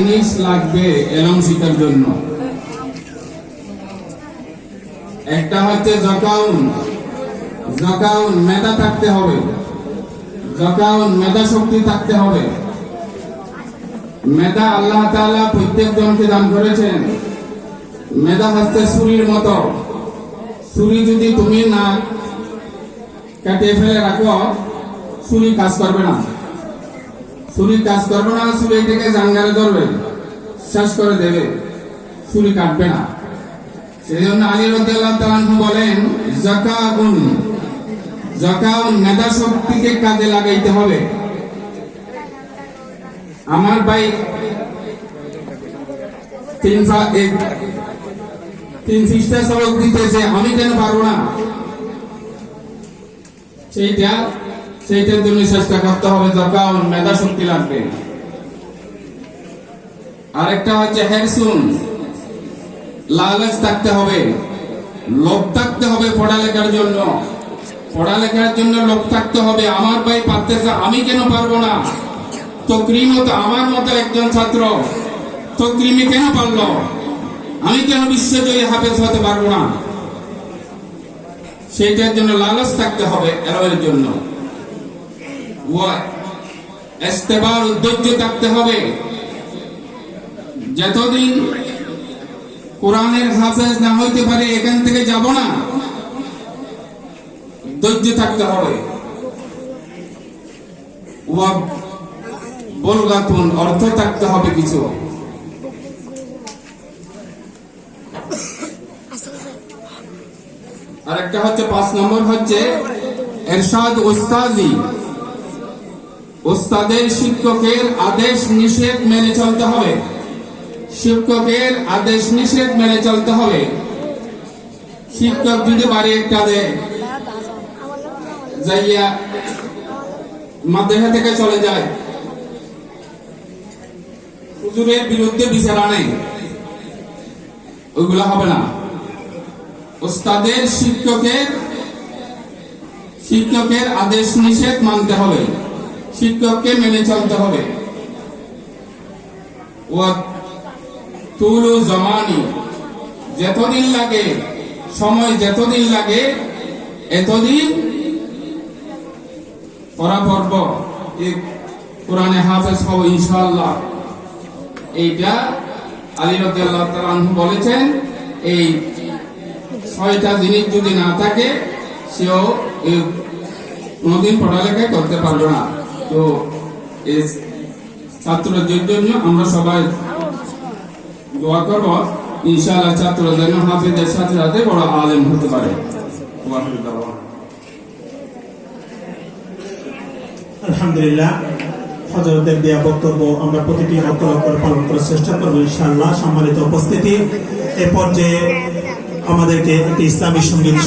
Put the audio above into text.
জিনিস লাগবে এলম শিখার জন্য। একটা হচ্ছে জকাউন মেধা থাকতে হবে, জকাউন মেধা শক্তি থাকতে হবে। মেধা আল্লাহ তাআলা প্রত্যেক জনকে দান করেছেন। মেধা হচ্ছে ছুরির মতো। ছুরি যদি তুমি না কাটিয়ে ফেলে রাখো, ছুরি কাজ করবে না। ছুরি এটাকে জাঙ্গারে ধরবে, শেষ করে দেবে, ছুরি কাটবে না। সেই জন্য আলী রাদিয়াল্লাহু তাআলা আনহু বলেন, জাকাউন মেধা শক্তিকে কাজে লাগাইতে হবে। আমার ভাই তিন পৃষ্ঠা সবক দিতেছে, আমি কেন পারবো না? সেইটার জন্য চেষ্টা করতে হবে। জাকাউন মেধা শক্তি লাগবে। আরেকটা হচ্ছে হেরসুন, লালচ থাকতে হবে, লোভ থাকতে হবে। পড়ালেখার জন্য লোভ থাকতে হবে। আমার ভাই পারতেছে, আমি কেন পারবো না? তকরিম তো আমার মতো একজন ছাত্র, তকরিমি কেন পারলো? আমি কেন বিশ্বজয়ী হাফেজ হতে পারবো না? সেইটার জন্য লালচ থাকতে হবে। এর জন্য ইস্তেবার, ধৈর্য থাকতে হবে। যতদিন কোরআনের হাফেজ না হইতে পারে এখান থেকে যাব না, ধৈর্য থাকতে হবে। বলগাতুন, অর্থ থাকতে হবে কিছু। আরেকটা হচ্ছে 5 নম্বর হচ্ছে ইরশাদ উস্তাজি। উস্তাদের শিক্ষকের আদেশ নিষেধ মেনে চলতে হবে। শিক্ষকের আদেশ নিষেধ মেনে চলতে হবে। শিক্ষক যদি বাড়ি একটা দেয়, যাইয়া মাদ্রাসা থেকে চলে যায়, হুজুরের বিরুদ্ধে বিচার আনে, ওইগুলো হবে না। উস্তাদের শিক্ষকের আদেশ নিষেধ মানতে হবে, শিক্ষককে মেনে চলতে হবে। তুলু জমানি, যতদিন লাগে, সময় যতদিন লাগে এতদিন পড়া পড়ব, কোরআনে হাফেজ হব ইনশাআল্লাহ। এইটা আলী রাদিয়াল্লাহু তাআলা আনহু বলেছেন। এই 6টা জিনিস যদি না থাকে, সেও কোনদিন পড়ালেখা করতে পারবে না। তো এই ছাত্রদের জন্য আমরা সবাই দোয়া করব, ইনশাআল্লাহ ছাত্ররা যেন হাফেজের সাথে সাথে বড় আলেম হতে পারে। আলহামদুলিল্লাহ, হযরতের দেয়া বক্তব্য আমরা প্রতিটি অক্ষর পালন করার চেষ্টা করব ইনশাআল্লাহ। সম্মানিত উপস্থিতি, এ পর্যায়ে আমাদেরকে একটি ইসলামী সঙ্গীত